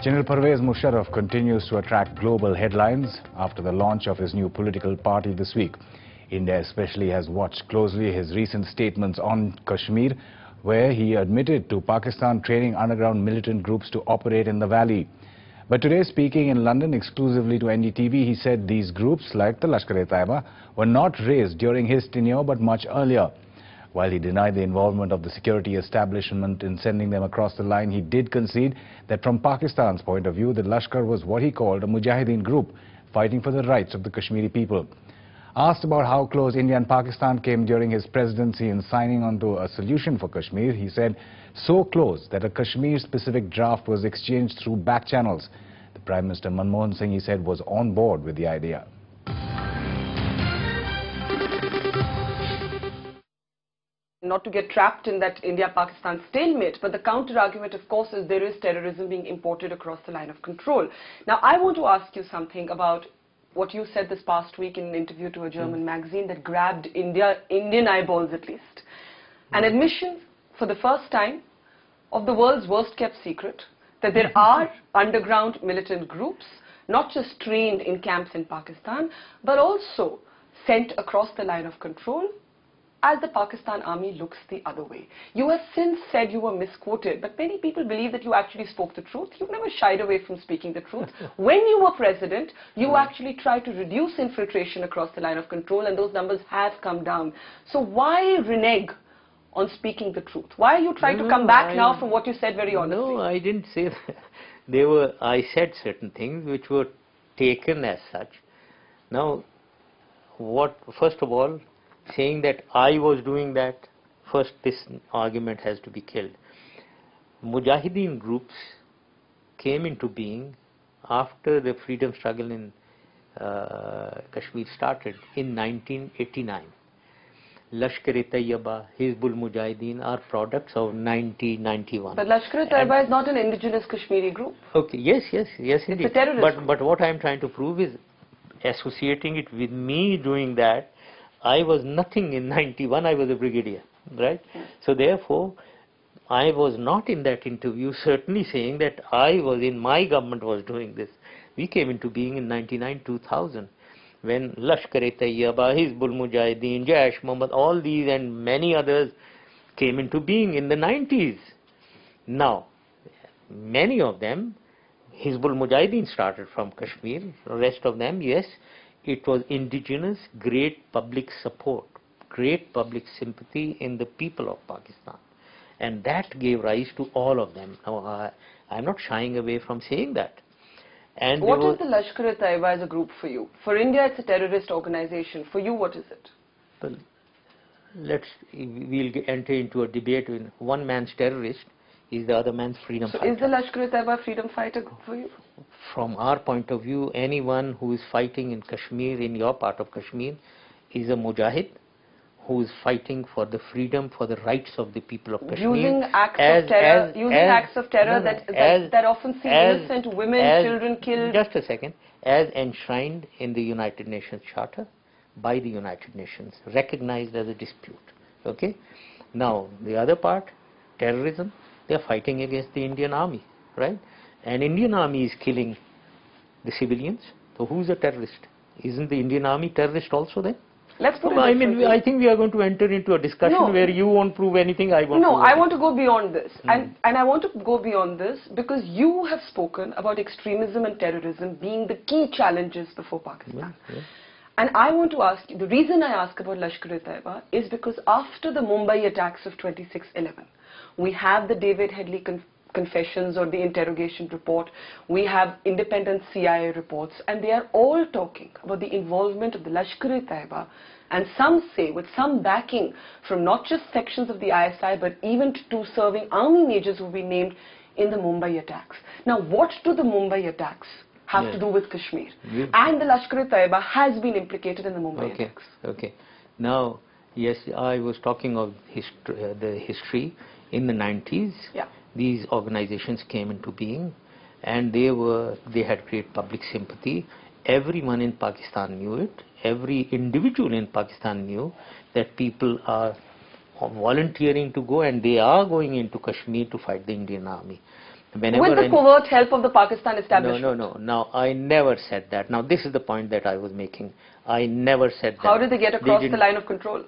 General Pervez Musharraf continues to attract global headlines after the launch of his new political party this week. India especially has watched closely his recent statements on Kashmir, where he admitted to Pakistan training underground militant groups to operate in the valley. But today, speaking in London exclusively to NDTV, he said these groups, like the Lashkar-e-Taiba, were not raised during his tenure but much earlier. While he denied the involvement of the security establishment in sending them across the line, he did concede that from Pakistan's point of view, the Lashkar was what he called a Mujahideen group, fighting for the rights of the Kashmiri people. Asked about how close India and Pakistan came during his presidency in signing onto a solution for Kashmir, he said, so close that a Kashmir-specific draft was exchanged through back channels. The Prime Minister Manmohan Singh, he said, was on board with the idea. Not to get trapped in that India-Pakistan stalemate, but the counter-argument, of course, is there is terrorism being imported across the line of control. Now, I want to ask you something about what you said this past week in an interview to a German magazine that grabbed Indian eyeballs at least. An admission for the first time of the world's worst-kept secret, that there are underground militant groups, not just trained in camps in Pakistan, but also sent across the line of control as the Pakistan army looks the other way. You have since said you were misquoted, but many people believe that you actually spoke the truth. You've never shied away from speaking the truth. When you were president, you actually tried to reduce infiltration across the line of control, and those numbers have come down. So why renege on speaking the truth? Why are you trying to come back now from what you said very honestly? No, I didn't say that. I said certain things which were taken as such. Now, first of all, saying that I was doing that, first this argument has to be killed. Mujahideen groups came into being after the freedom struggle in Kashmir started in 1989. Lashkar-e-Taiba, Hizbul Mujahideen are products of 1991. But Lashkar-e-Taiba is not an indigenous Kashmiri group. Okay, yes, indeed. It's a terrorist. But what I am trying to prove is associating it with me doing that. I was nothing in 91, I was a brigadier, right? So therefore, I was not in that interview certainly saying that my government was doing this. We came into being in 99-2000 when Lashkar-e-Taiba, Hizbul Mujahideen, Jaish Muhammad, all these and many others came into being in the 90s. Now, many of them, Hizbul Mujahideen started from Kashmir, the rest of them, yes, it was indigenous, great public support, great public sympathy in the people of Pakistan. And that gave rise to all of them. Now, I'm not shying away from saying that. And what is the Lashkar-e-Taiba as a group for you? For India, it's a terrorist organization. For you, what is it? Well, we'll enter into a debate when one man's terrorist is the other man's freedom fighter. So is the Lashkar-e-Taiba a freedom fighter for you? From our point of view, anyone who is fighting in Kashmir, in your part of Kashmir, is a mujahid who is fighting for the freedom, for the rights of the people of Kashmir. Using acts of terror that often see innocent women, children killed. Just a second. As enshrined in the United Nations Charter by the United Nations, recognized as a dispute. Okay? Now, the other part, terrorism, they are fighting against the Indian army, right? And Indian army is killing the civilians. So who's a terrorist? Isn't the Indian army terrorist also then? Let's put it I think we are going to enter into a discussion where you won't prove anything, I won't prove anything. I want to go beyond this. And I want to go beyond this because you have spoken about extremism and terrorism being the key challenges before Pakistan. And I want to ask you, the reason I ask about Lashkar-e-Taiba is because after the Mumbai attacks of 26/11, we have the David Headley confessions or the interrogation report, we have independent CIA reports, and they are all talking about the involvement of the Lashkar-e-Taiba, and some say with some backing from not just sections of the ISI but even to serving army majors who have been named in the Mumbai attacks. Now, what do the Mumbai attacks have to do with Kashmir? And the Lashkar-e-Taiba has been implicated in the Mumbai attacks. Okay. Now, yes, I was talking of the history in the 90s. Yeah. These organizations came into being and they had great public sympathy. Everyone in Pakistan knew it. Every individual in Pakistan knew that people are volunteering to go and they are going into Kashmir to fight the Indian army. Whenever with the covert help of the Pakistan establishment. No. Now, I never said that. Now, this is the point that I was making. I never said that. How did they get across the line of control?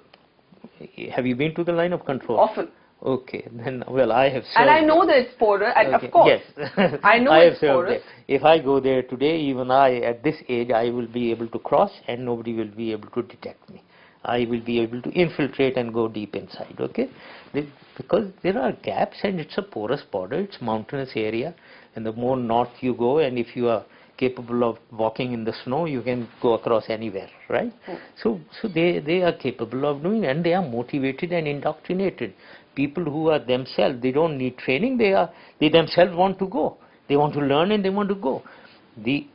Have you been to the line of control? Often. Okay, then, well, I have served. And I know that it's porous, and okay. of course, yes. I know I have it's served porous. there. If I go there today, even I, at this age, I will be able to cross and nobody will be able to detect me. I will be able to infiltrate and go deep inside, okay? Because there are gaps and it's a porous border, it's mountainous area, and the more north you go, and if you are capable of walking in the snow, you can go across anywhere, right? So they are capable of doing, and they are motivated and indoctrinated. People who are themselves, they don't need training, they themselves want to go. They want to learn and they want to go. The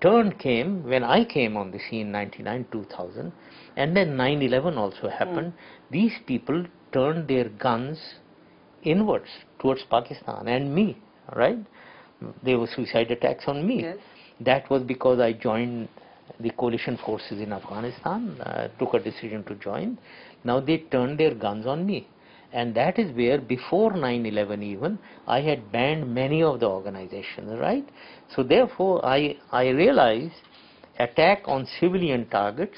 turn came when I came on the scene in 99, 2000, and then 9/11 also happened. These people turned their guns inwards towards Pakistan and me, right? There were suicide attacks on me. Yes. That was because I joined the coalition forces in Afghanistan, took a decision to join. Now they turned their guns on me. And that is where, before 9/11 even, I had banned many of the organizations, right? So therefore, I realized attack on civilian targets,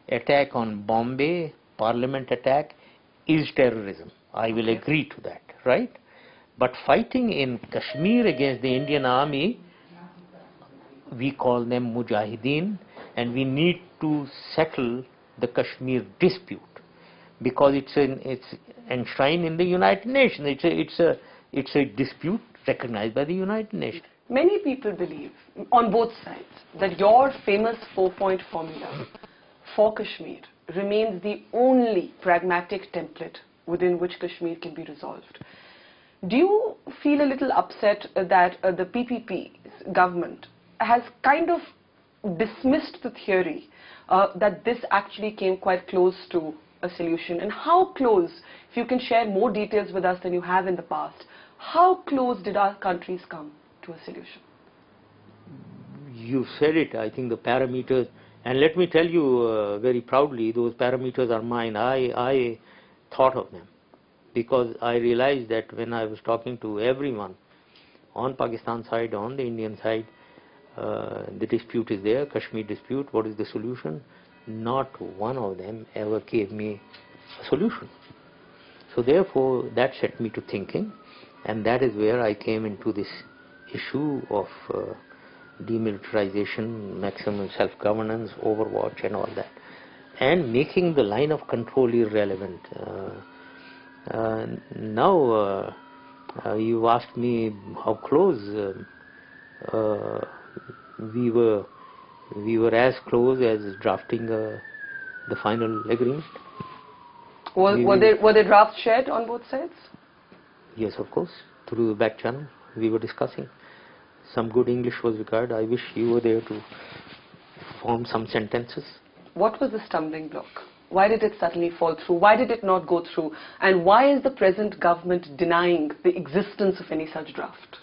attack on Bombay, parliament attack is terrorism. I will agree to that, right? But fighting in Kashmir against the Indian army, we call them mujahideen, and we need to settle the Kashmir dispute because it's enshrined in the United Nations. It's a dispute recognized by the United Nations. Many people believe, on both sides, that your famous 4-point formula for Kashmir remains the only pragmatic template within which Kashmir can be resolved. Do you feel a little upset that the PPP's government has kind of dismissed the theory that this actually came quite close to a solution? And how close, if you can share more details with us than you have in the past, how close did our countries come to a solution? You said it, I think the parameters, and let me tell you very proudly, those parameters are mine. I thought of them because I realized that when I was talking to everyone on Pakistan side, on the Indian side, the dispute is there, Kashmir dispute, what is the solution? Not one of them ever gave me a solution. So therefore, that set me to thinking, and that is where I came into this issue of demilitarization, maximum self-governance, overwatch and all that, and making the line of control irrelevant. Now you asked me how close we were as close as drafting the final agreement. Were there drafts shared on both sides? Yes, of course, through the back channel we were discussing. Some good English was required. I wish you were there to form some sentences. What was the stumbling block? Why did it suddenly fall through? Why did it not go through? And why is the present government denying the existence of any such draft?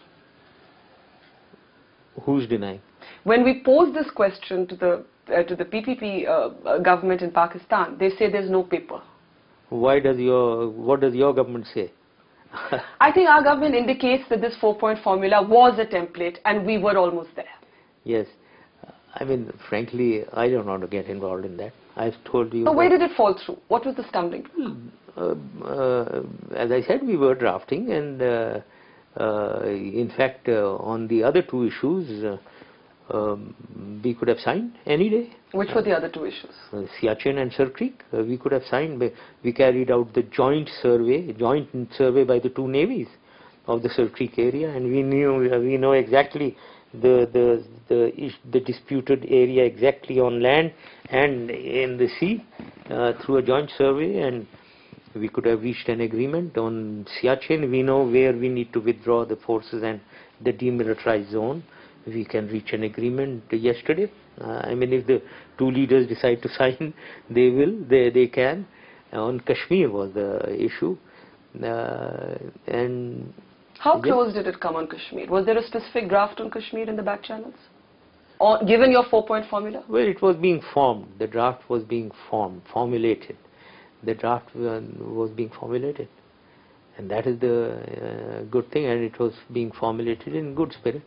Who's denying? When we pose this question to the PPP government in Pakistan, they say there's no paper. What does your government say? I think our government indicates that this 4-point formula was a template and we were almost there. Yes. I mean, frankly, I don't want to get involved in that. I've told you. So where did it fall through? What was the stumbling block? As I said, we were drafting, and in fact, on the other two issues, we could have signed any day. Which were the other two issues? Siachen and Sir Creek. We could have signed. We carried out the joint survey by the two navies of the Sir Creek area, and we know exactly the disputed area exactly on land and in the sea through a joint survey, and we could have reached an agreement on Siachen. We know where we need to withdraw the forces and the demilitarized zone. We can reach an agreement yesterday. I mean, if the two leaders decide to sign, they will. They can. On Kashmir was the issue, and. How close did it come on Kashmir? Was there a specific draft on Kashmir in the back channels? Or given your 4-point formula? Well, it was being formed. The draft was being formulated. The draft was being formulated. And that is the good thing, and it was being formulated in good spirit.